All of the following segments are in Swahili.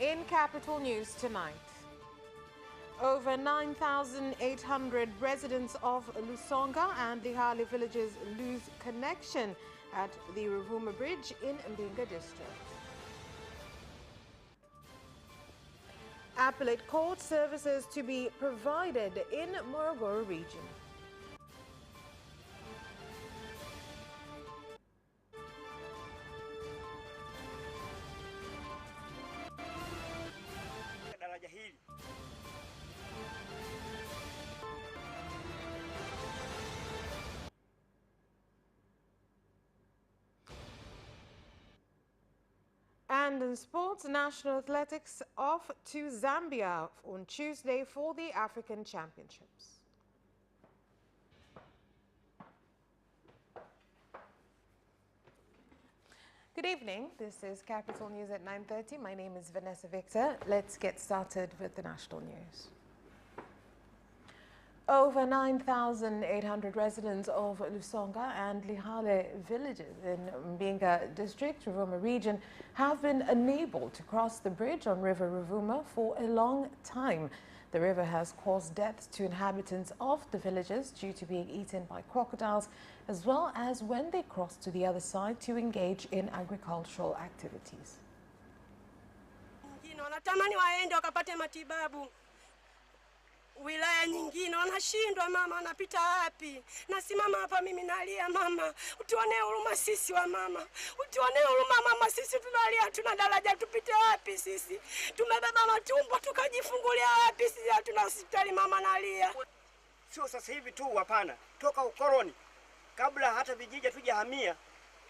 In Capital News tonight, over 9,800 residents of Lusonga and Lihale villages lose connection at the Ruvuma Bridge in Mbinga district. Appellate court services to be provided in Morogoro region. And in sports, national athletics off to Zambia on Tuesday for the African Championships. Good evening. This is Capital News at 9:30. My name is Vanessa Victor. Let's get started with the national news. Over 9,800 residents of Lusonga and Lihale villages in Mbinga district, Ruvuma region, have been unable to cross the bridge on River Ruvuma for a long time. The river has caused deaths to inhabitants of the villages due to being eaten by crocodiles, as well as when they cross to the other side to engage in agricultural activities. Wilaya nyingine wanashindwa, mama wanapita wapi? Nasimama hapa mimi nalia, mama utuonee huruma sisi wa mama, utuonee huruma mama, sisi tunalia, tuna daraja tupite wapi sisi? Tumebeba matumbo tukajifungulia wapi sisi? Hatuna hospitali mama, nalia. Sio sasa hivi tu, hapana, toka ukoloni, kabla hata vijiji tujahamia,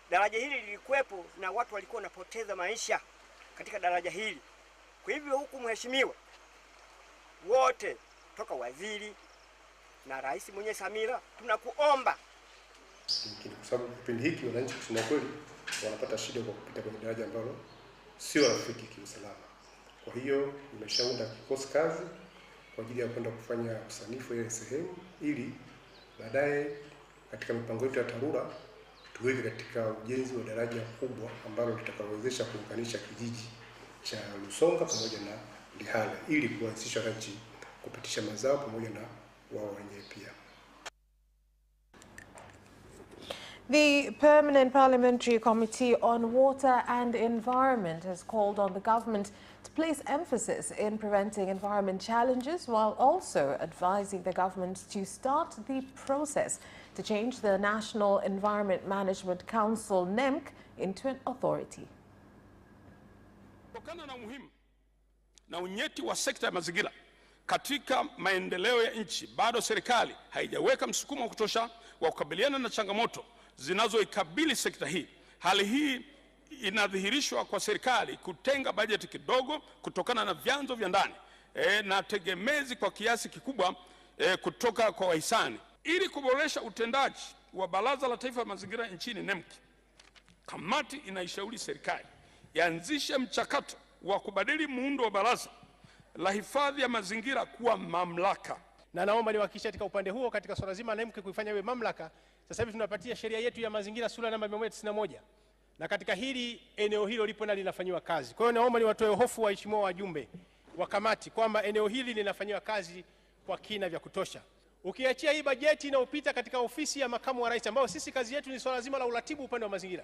daraja hili lilikuwepo na watu walikuwa wanapoteza maisha katika daraja hili. Kwa hivyo huku, mheshimiwa, wote toka waziri na rais mwenye Samira, tunakuomba, kwa sababu kipindi hiki wananchi kusema kweli wanapata shida kwa kupita kwenye daraja ambalo sio rafiki kiusalama. Kwa hiyo nimeshaunda kikosi kazi kwa ajili ya kwenda kufanya usanifu ile sehemu, ili baadaye katika mipango yetu ya TARURA tuweke katika ujenzi wa daraja kubwa ambalo litakalowezesha kuunganisha kijiji cha Lusonga pamoja na Lihale, ili kuanzisha wananchi kupitisha mazao pamoja na wao wenyewe pia. The Permanent Parliamentary Committee on Water and Environment has called on the government to place emphasis in preventing environment challenges, while also advising the government to start the process to change the National Environment Management Council NEMC into an authority. Kutokana na umuhimu na unyeti wa sekta ya mazingira katika maendeleo ya nchi, bado serikali haijaweka msukumo wa kutosha wa kukabiliana na changamoto zinazoikabili sekta hii. Hali hii inadhihirishwa kwa serikali kutenga bajeti kidogo kutokana na vyanzo vya ndani na tegemezi kwa kiasi kikubwa kutoka kwa wahisani. Ili kuboresha utendaji wa Baraza la Taifa la Mazingira nchini NEMC, kamati inaishauri serikali ianzishe mchakato wa kubadili muundo wa Baraza la Hifadhi ya Mazingira kuwa mamlaka. Na naomba niwahakikishie katika upande huo, katika swala zima NEMC kuifanya iwe mamlaka, sasa hivi tunapatia sheria yetu ya mazingira sura namba 191, na katika hili eneo hilo lipo na linafanywa kazi. Kwa hiyo naomba niwatoe hofu waheshimiwa wajumbe wa kamati kwamba eneo hili linafanywa kazi kwa kina vya kutosha. Ukiachia hii bajeti inayopita katika ofisi ya makamu wa rais, ambao sisi kazi yetu ni swala zima la uratibu upande wa mazingira,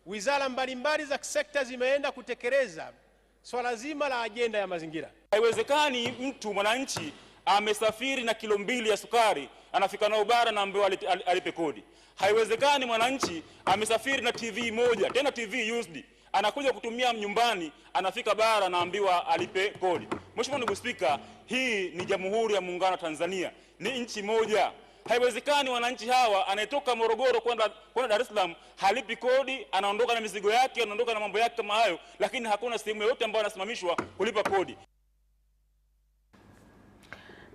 wizara mbalimbali za sekta zimeenda kutekeleza swala zima la ajenda ya mazingira. Haiwezekani mtu mwananchi amesafiri na kilo 2 ya sukari anafika na ubara na ambaye alipe kodi. Haiwezekani mwananchi amesafiri na TV moja, tena TV used, anakuja kutumia nyumbani, anafika bara na ambiwa alipe kodi. Mheshimiwa Naibu Spika, hii ni Jamhuri ya Muungano wa Tanzania, ni nchi moja. Haiwezekani wananchi hawa anayetoka Morogoro kwenda Dar es Salaam halipi kodi, anaondoka na mizigo yake, anaondoka na mambo yake kama hayo, lakini hakuna sehemu yote ambayo anasimamishwa kulipa kodi.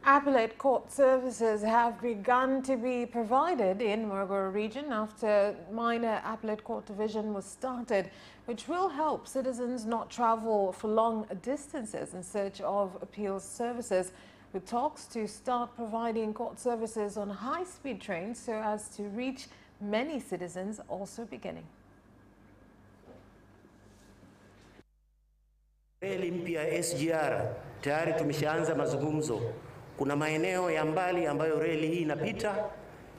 Appellate court services have begun to be provided in Morogoro region after minor appellate court division was started, which will help citizens not travel for long distances in search of appeals services, with talks to start providing court services on high-speed trains so as to reach many citizens also beginning. Reli mpya ya SGR tayari tumeshaanza mazungumzo. Kuna maeneo ya mbali ambayo reli hii inapita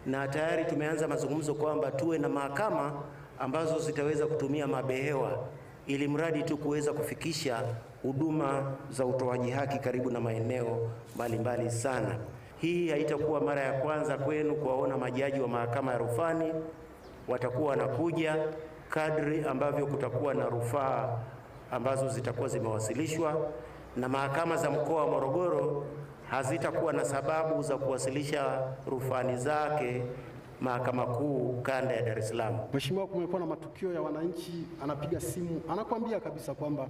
na tayari tumeanza mazungumzo kwamba tuwe na mahakama ambazo zitaweza kutumia mabehewa ili mradi tu kuweza kufikisha huduma za utoaji haki karibu na maeneo mbalimbali sana. Hii haitakuwa mara ya kwanza kwenu kuwaona majaji wa mahakama ya rufani. Watakuwa wanakuja kadri ambavyo kutakuwa na rufaa ambazo zitakuwa zimewasilishwa, na mahakama za mkoa wa Morogoro hazitakuwa na sababu za kuwasilisha rufani zake Mahakama Kuu kanda ya Dar es Salaam. Mheshimiwa, kumekuwa na matukio ya wananchi, anapiga simu, anakuambia kabisa kwamba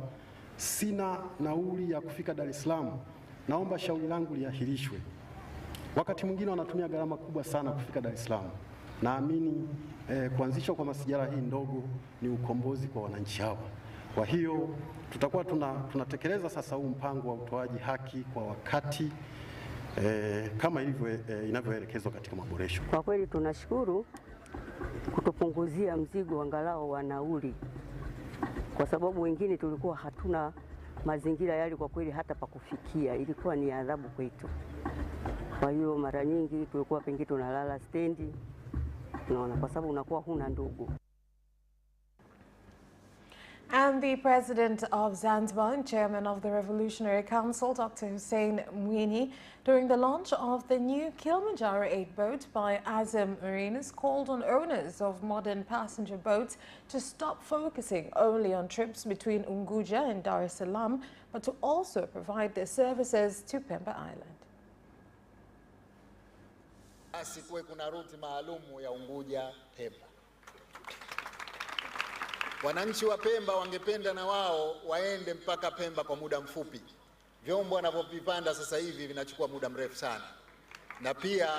sina nauli ya kufika Dar es Salaam, naomba shauri langu liahirishwe. Wakati mwingine wanatumia gharama kubwa sana kufika Dar es Salaam. Naamini kuanzishwa kwa masijara hii ndogo ni ukombozi kwa wananchi hawa. Kwa hiyo tutakuwa tunatekeleza sasa huu mpango wa utoaji haki kwa wakati kama inavyoelekezwa katika maboresho. Kwa kweli tunashukuru kutupunguzia mzigo angalau wa nauli, kwa sababu wengine tulikuwa hatuna mazingira yale kwa kweli hata pa kufikia, ilikuwa ni adhabu kwetu. Kwa hiyo mara nyingi tulikuwa pengine tunalala stendi, unaona, kwa sababu unakuwa huna ndugu. And the President of Zanzibar and Chairman of the Revolutionary Council, Dr. Hussein Mwinyi, during the launch of the new Kilimanjaro 8 boat by Azam Marinas, called on owners of modern passenger boats to stop focusing only on trips between Unguja and Dar es Salaam, but to also provide their services to Pemba Island. Asikuwe kuna ruti maalumu ya Unguja Pemba. Wananchi wa Pemba wangependa na wao waende mpaka Pemba kwa muda mfupi. Vyombo wanavyovipanda sasa hivi vinachukua muda mrefu sana, na pia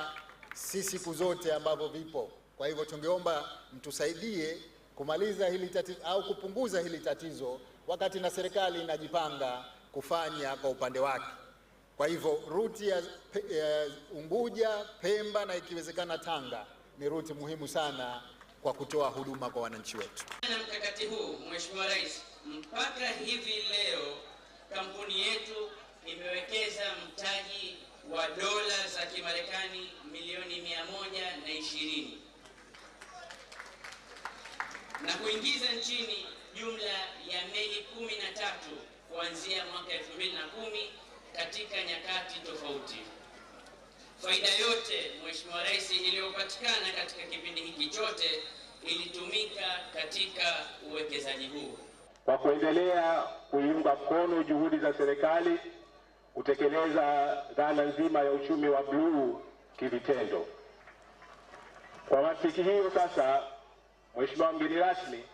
si siku zote ambavyo vipo. Kwa hivyo tungeomba mtusaidie kumaliza hili tatizo au kupunguza hili tatizo, wakati na serikali inajipanga kufanya kwa upande wake. Kwa hivyo ruti ya Unguja, Pemba na ikiwezekana Tanga ni ruti muhimu sana kwa kutoa huduma kwa wananchi wetu. Na mkakati huu, Mheshimiwa Rais, mpaka hivi leo kampuni yetu imewekeza mtaji wa dola za Kimarekani milioni 120 na kuingiza nchini jumla ya meli 13 kuanzia mwaka 2010 katika nyakati tofauti. Faida yote, Mheshimiwa Rais, iliyopatikana katika kipindi hiki chote ilitumika katika uwekezaji huu. Kwa kuendelea kuiunga mkono juhudi za serikali kutekeleza dhana nzima ya uchumi wa bluu kivitendo. Kwa mantiki hiyo sasa, Mheshimiwa mgeni rasmi,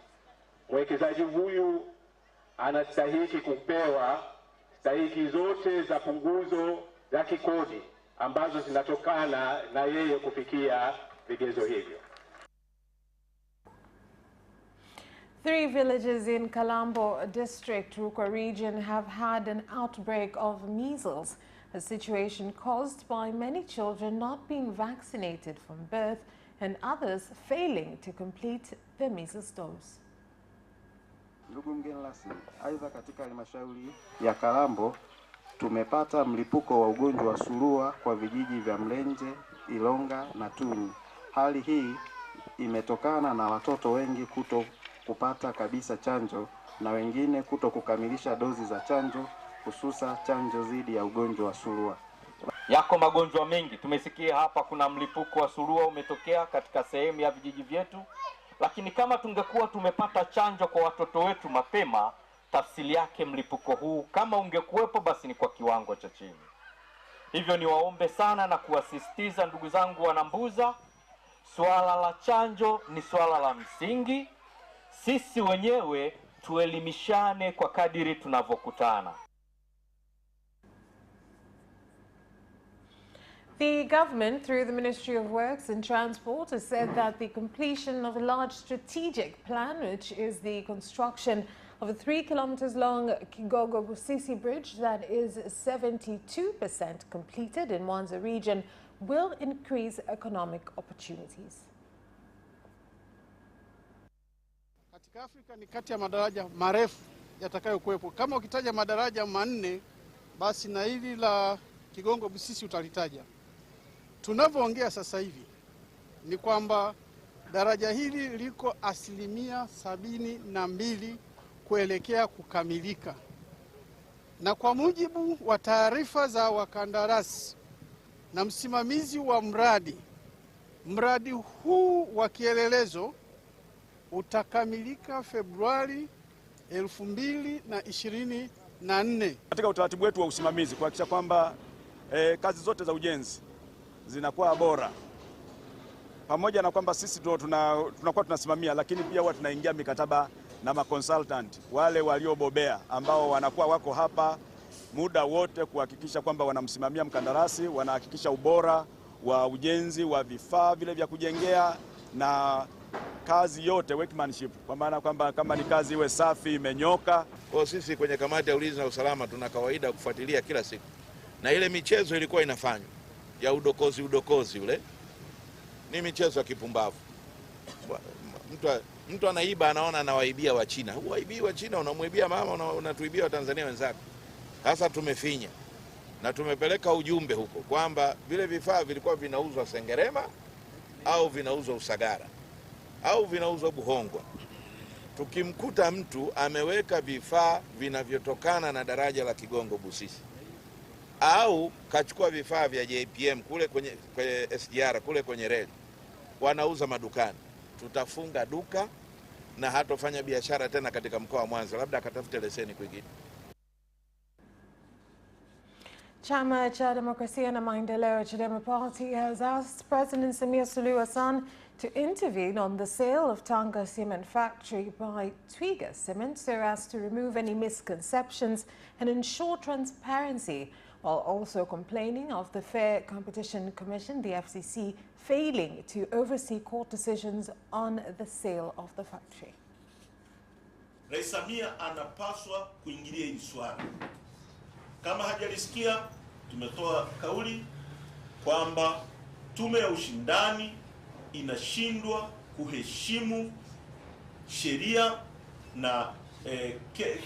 mwekezaji huyu anastahili kupewa stahiki zote za punguzo za kikodi ambazo zinatokana na yeye kufikia vigezo hivyo. 3 villages in Kalambo district, Rukwa region, have had an outbreak of measles, a situation caused by many children not being vaccinated from birth and others failing to complete their measles dose. Ndugu mgeni rasmi, aidha katika halmashauri ya Kalambo tumepata mlipuko wa ugonjwa wa surua kwa vijiji vya Mlenje, Ilonga na Tuni. Hali hii imetokana na watoto wengi kuto kupata kabisa chanjo na wengine kuto kukamilisha dozi za chanjo, hususa chanjo dhidi ya ugonjwa wa surua. Yako magonjwa mengi, tumesikia hapa kuna mlipuko wa surua umetokea katika sehemu ya vijiji vyetu, lakini kama tungekuwa tumepata chanjo kwa watoto wetu mapema, tafsiri yake mlipuko huu kama ungekuwepo basi ni kwa kiwango cha chini. Hivyo ni waombe sana na kuwasisitiza ndugu zangu wanambuza, swala la chanjo ni swala la msingi. Sisi wenyewe tuelimishane kwa kadiri tunavyokutana. The government, through the Ministry of Works and Transport, has said that the completion of a large strategic plan, which is the construction of a 3 kilometers long Kigogo-Busisi bridge that is 72% completed in Mwanza region, will increase economic opportunities. Katika Afrika ni kati ya madaraja marefu yatakayokuwepo. Kama ukitaja madaraja manne, basi na hili la Kigongo Busisi utalitaja. Tunavyoongea sasa hivi ni kwamba daraja hili liko 72% kuelekea kukamilika, na kwa mujibu wa taarifa za wakandarasi na msimamizi wa mradi huu wa kielelezo utakamilika Februari 2024. Katika utaratibu wetu wa usimamizi kuhakikisha kwamba kazi zote za ujenzi zinakuwa bora, pamoja na kwamba sisi tunakuwa tunasimamia, lakini pia huwa tunaingia mikataba na maconsultant wale waliobobea ambao wanakuwa wako hapa muda wote kuhakikisha kwamba wanamsimamia mkandarasi, wanahakikisha ubora wa ujenzi wa vifaa vile vya kujengea na kazi yote workmanship, kwa maana kwamba kama ni kazi iwe safi, imenyoka. Kwa sisi kwenye kamati ya ulinzi na usalama tuna kawaida kufuatilia kila siku, na ile michezo ilikuwa inafanywa ya udokozi ule ni michezo ya kipumbavu. Mtu anaiba, anaona anawaibia wa China. Huwaibii wa China, unamwibia mama, unatuibia wa Tanzania wenzako. Sasa tumefinya na tumepeleka ujumbe huko kwamba vile vifaa vilikuwa vinauzwa Sengerema au vinauzwa Usagara au vinauzwa Buhongwa. Tukimkuta mtu ameweka vifaa vinavyotokana na daraja la Kigongo Busisi au kachukua vifaa vya JPM kule kwenye SGR kule kwenye reli wanauza madukani, tutafunga duka na hatofanya biashara tena katika mkoa wa Mwanza, labda akatafute leseni kwingine. Chama cha Demokrasia na Maendeleo Chadema Party has asked President Samia Suluhu Hassan to intervene on the sale of Tanga Cement Factory by Twiga Cement so as to remove any misconceptions and ensure transparency, while also complaining of the Fair Competition Commission, the FCC, failing to oversee court decisions on the sale of the factory. Rais Samia anapaswa kuingilia hili swala. Kama hajalisikia, tumetoa kauli kwamba tume ya ushindani inashindwa kuheshimu sheria na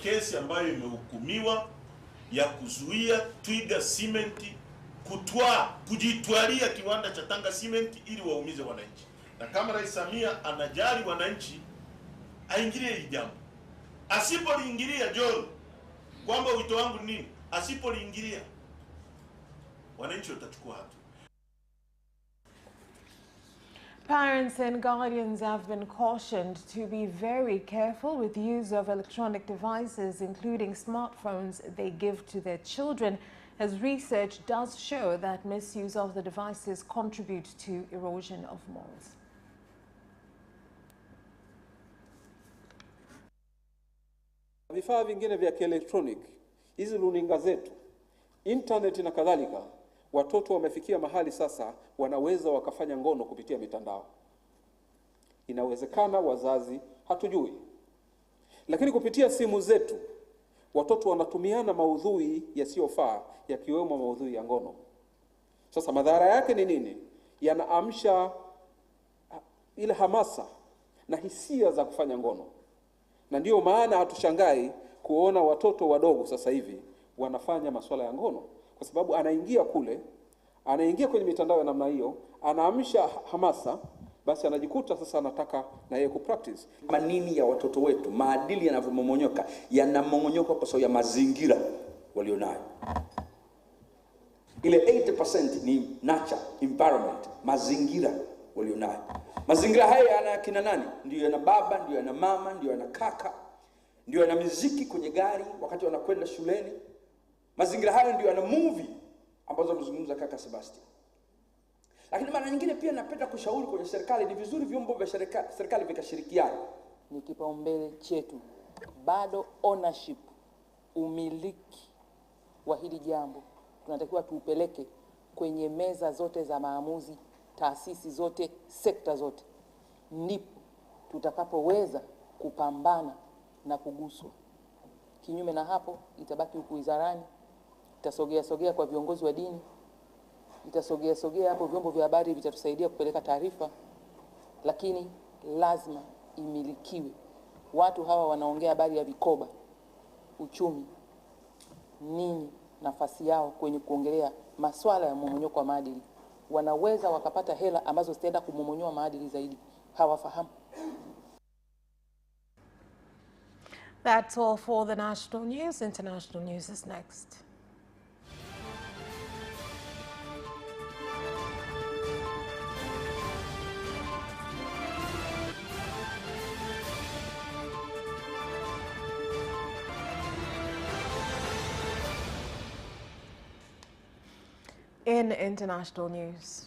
kesi ambayo imehukumiwa ya kuzuia Twiga Cement kujitwalia kiwanda cha Tanga Cement ili waumize wananchi. Na kama Rais Samia anajali wananchi, aingilie hili jambo. Asipoliingilia John, kwamba wito wangu ni nini? Asipoliingilia wananchi watachukua hatua. Parents and guardians have been cautioned to be very careful with the use of electronic devices, including smartphones, they give to their children, as research does show that misuse of the devices contribute to erosion of morals. Vifaa vingine vya kielektroniki, hizi runinga zetu, internet na kadhalika, watoto wamefikia mahali sasa wanaweza wakafanya ngono kupitia mitandao. Inawezekana wazazi hatujui, lakini kupitia simu zetu watoto wanatumiana maudhui yasiyofaa, yakiwemo maudhui ya ngono. Sasa madhara yake ni nini? Yanaamsha ile hamasa na hisia za kufanya ngono, na ndiyo maana hatushangai kuona watoto wadogo sasa hivi wanafanya masuala ya ngono, kwa sababu anaingia kwenye mitandao ya namna hiyo, anaamsha hamasa, basi anajikuta sasa anataka na yeye kupractice. Manini ya watoto wetu, maadili yanavyomomonyoka, yanamomonyoka kwa sababu ya mazingira walionayo. Ile 80% ni nature, environment, mazingira walionayo. Mazingira haya yana kina nani? Ndio yana baba, ndio yana mama, ndio yana kaka, ndio yana muziki kwenye gari wakati wanakwenda shuleni. Mazingira hayo ndio yana movie ambazo amezungumza kaka Sebastian. Lakini mara nyingine pia napenda kushauri kwenye serikali, ni vizuri vyombo vya serikali vikashirikiana. Ni kipaumbele chetu. Bado ownership, umiliki wa hili jambo tunatakiwa tuupeleke kwenye meza zote za maamuzi, taasisi zote, sekta zote. Ndipo tutakapoweza kupambana na kuguswa. Kinyume na hapo itabaki huku wizarani, itasogea kwa viongozi wa dini, itasogea hapo vyombo vya habari vitatusaidia kupeleka taarifa, lakini lazima imilikiwe. Watu hawa wanaongea habari ya vikoba, uchumi, nini nafasi yao kwenye kuongelea masuala ya mmomonyoko wa maadili? Wanaweza wakapata hela ambazo zitaenda kumomonyoa maadili zaidi. Hawafahamu. That's all for the national news. International news is next. In international news,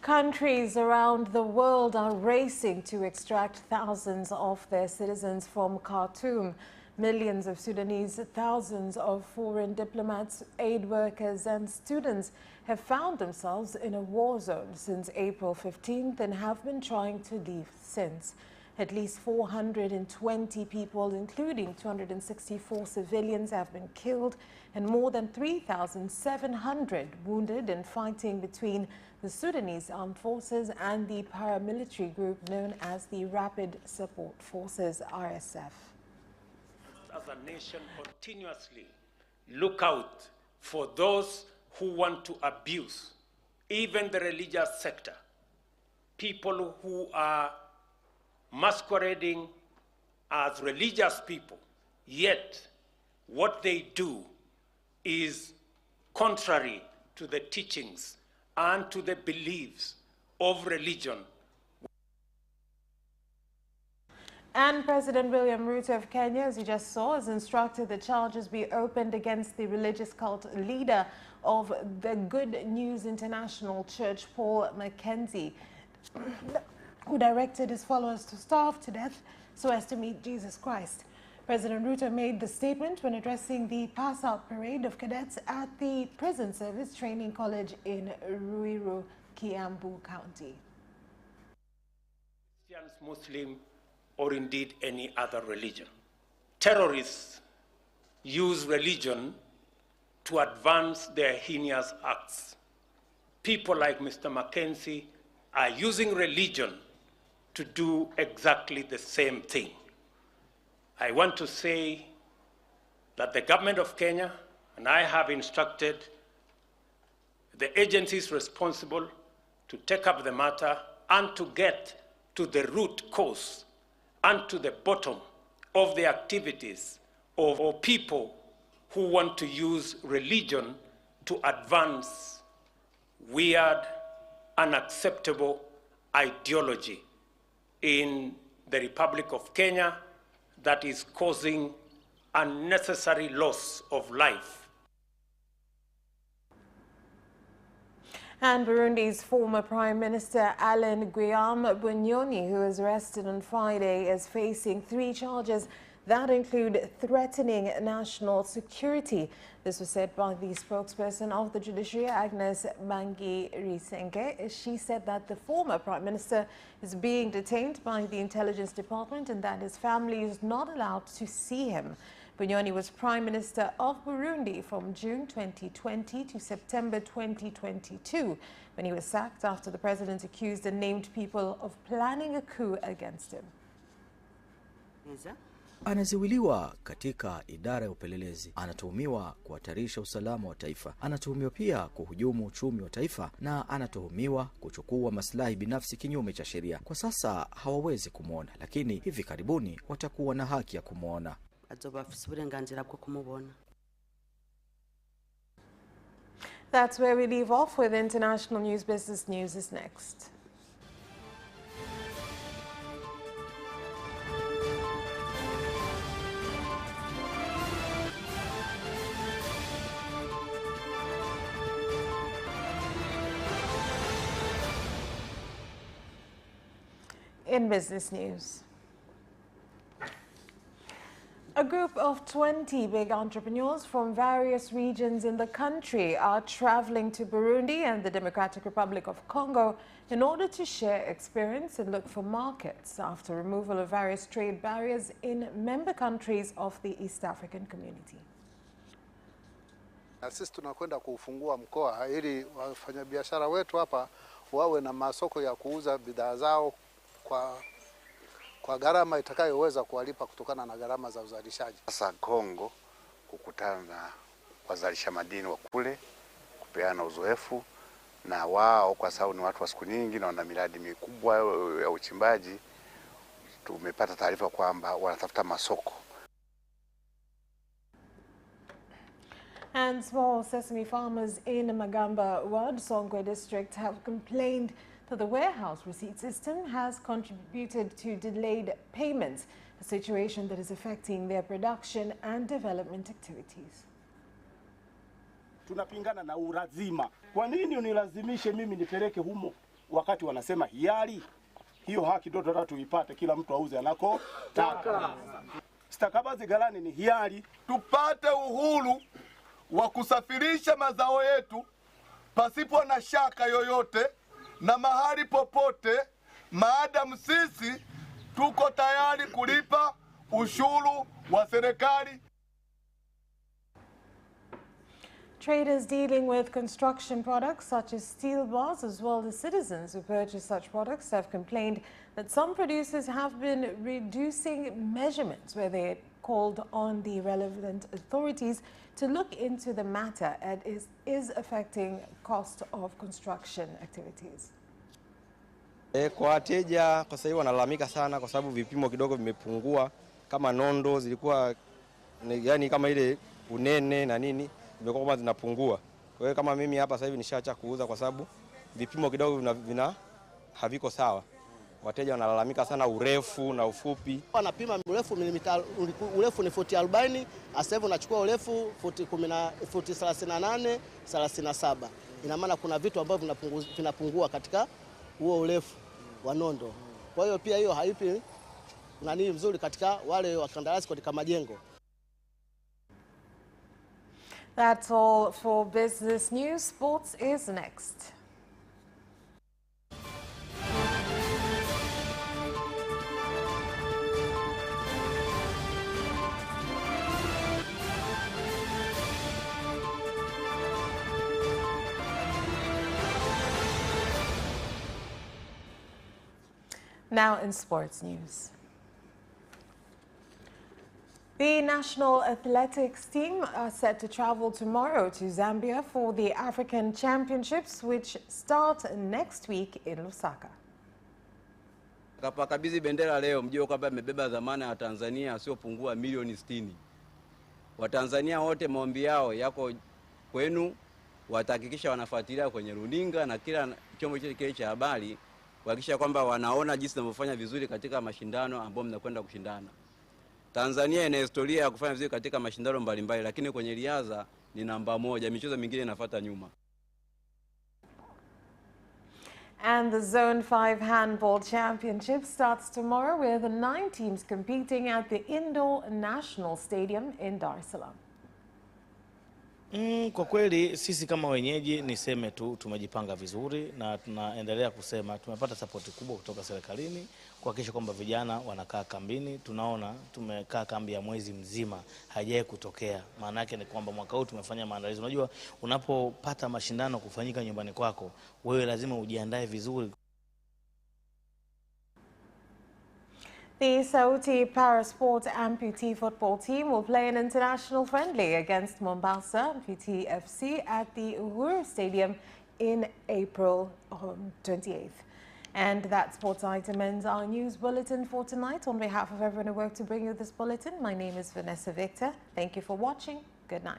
countries around the world are racing to extract thousands of their citizens from Khartoum. Millions of Sudanese, thousands of foreign diplomats, aid workers and students have found themselves in a war zone since April 15th and have been trying to leave since. At least 420 people, including 264 civilians, have been killed and more than 3,700 wounded in fighting between the Sudanese Armed Forces and the paramilitary group known as the Rapid Support Forces, RSF. As a nation, continuously look out for those who want to abuse even the religious sector, people who are masquerading as religious people, yet what they do is contrary to the teachings and to the beliefs of religion. And President William Ruto of Kenya, as you just saw, has instructed that charges be opened against the religious cult leader of the Good News International Church, Paul Mackenzie, who directed his followers to starve to death so as to meet Jesus Christ. President Ruto made the statement when addressing the pass-out parade of cadets at the Prison Service Training College in Ruiru, Kiambu County. Christians, Muslim, or indeed any other religion. Terrorists use religion to advance their heinous acts. People like Mr. Mackenzie are using religion to do exactly the same thing. I want to say that the government of Kenya and I have instructed the agencies responsible to take up the matter and to get to the root cause and to the bottom of the activities of people who want to use religion to advance weird, unacceptable ideology in the Republic of Kenya that is causing unnecessary loss of life. And Burundi's former Prime Minister Alain Guillaume Bunyoni, who was arrested on Friday, is facing 3 charges that include threatening national security. This was said by the spokesperson of the judiciary, Agnes Bangi-Risenke. She said that the former Prime Minister is being detained by the Intelligence Department and that his family is not allowed to see him. Bunyoni was Prime Minister of Burundi from June 2020 to September 2022, when he was sacked after the president accused the named people of planning a coup against him. Anaziwiliwa katika idara ya upelelezi, anatuhumiwa kuhatarisha usalama wa taifa, anatuhumiwa pia kuhujumu uchumi wa taifa na anatuhumiwa kuchukua maslahi binafsi kinyume cha sheria. Kwa sasa hawawezi kumwona, lakini hivi karibuni watakuwa na haki ya kumwona. That's where we leave off with international news. Business news is next. In business news, a group of 20 big entrepreneurs from various regions in the country are traveling to Burundi and the Democratic Republic of Congo in order to share experience and look for markets after removal of various trade barriers in member countries of the East African Community. Na sisi tunakwenda kufungua mkoa ili wafanyabiashara wetu hapa wawe na masoko ya kuuza bidhaa zao kwa gharama itakayoweza kuwalipa kutokana na gharama za uzalishaji. Sasa Kongo kukutana na wazalisha madini wa kule, kupeana uzoefu na wao, kwa sababu ni watu wa siku nyingi na wana miradi mikubwa ya uchimbaji. Tumepata taarifa kwamba wanatafuta masoko. And small sesame farmers in Magamba Ward, Songwe district, have complained that the warehouse receipt system has contributed to delayed payments, a situation that is affecting their production and development activities. Tunapingana na urazima. Kwa nini unilazimishe mimi nipeleke humo wakati wanasema hiari? Hiyo haki ndio tunataka tuipate, kila mtu auze anako taka. Stakabadhi ghalani ni hiari. Tupate uhuru wa kusafirisha mazao yetu pasipo na shaka yoyote na mahali popote, maadamu sisi tuko tayari kulipa ushuru wa serikali. Traders dealing with construction products such as steel bars, as well as citizens who purchase such products, have complained that some producers have been reducing measurements where they called on the relevant authorities to look into the matter and is affecting cost of construction activities. Kwa wateja kwa sasa wanalalamika sana kwa sababu vipimo kidogo vimepungua, kama nondo zilikuwa yani kama ile unene na nini imekuwa kama zinapungua. Kwa hiyo kama mimi hapa sasa hivi nishaacha kuuza kwa sababu vipimo kidogo haviko sawa. Wateja wanalalamika sana urefu na ufupi. Wanapima urefu ni futi 40, sasa hivi unachukua urefu futi 38, 37. Ina maana kuna vitu ambavyo vinapungua katika huo urefu wa nondo. Kwa hiyo pia hiyo haipi nani mzuri katika wale wakandarasi katika majengo. That's all for business news. Sports is next. Now in sports news. The national athletics team are set to travel tomorrow to Zambia for the African Championships, which start next week in Lusaka. Kapakabidhi bendera leo, mjue kwamba amebeba dhamana ya Tanzania asiyopungua milioni 60. Watanzania wote maombi yao yako kwenu, watahakikisha wanafuatilia kwenye runinga na kila chombo chote cha habari kuhakikisha kwamba wanaona jinsi tunavyofanya vizuri katika mashindano ambayo mnakwenda kushindana. Tanzania ina historia ya kufanya vizuri katika mashindano mbalimbali, lakini kwenye riadha ni namba 1, michezo mingine inafuata nyuma. And the Zone 5 Handball Championship starts tomorrow with 9 teams competing at the Indoor National Stadium in Dar es Salaam. Kwa kweli sisi kama wenyeji niseme tu tumejipanga vizuri na tunaendelea kusema tumepata support kubwa kutoka serikalini kuhakikisha kwamba vijana wanakaa kambini. Tunaona tumekaa kambi ya mwezi mzima haijawahi kutokea. Maana yake ni kwamba mwaka huu tumefanya maandalizi. Unajua unapopata mashindano kufanyika nyumbani kwako, wewe lazima ujiandae vizuri. The Sauti Parasport amputee football team will play an international friendly against Mombasa Amputee FC at the Uhuru Stadium in April 28th. And that sports item ends our news bulletin for tonight. On behalf of everyone who worked to bring you this bulletin, my name is Vanessa Victor. Thank you for watching. Good night.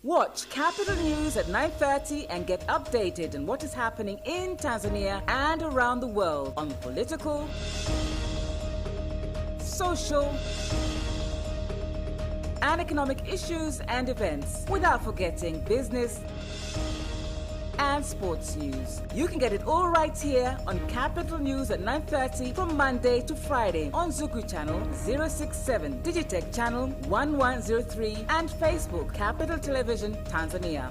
Watch Capital News at 9:30 and get updated on what is happening in Tanzania and around the world on political, social, and economic issues and events, without forgetting business and sports news. You can get it all right here on Capital News at 9:30 from Monday to Friday on Zuku Channel 067, Digitech Channel 1103, and Facebook Capital Television Tanzania.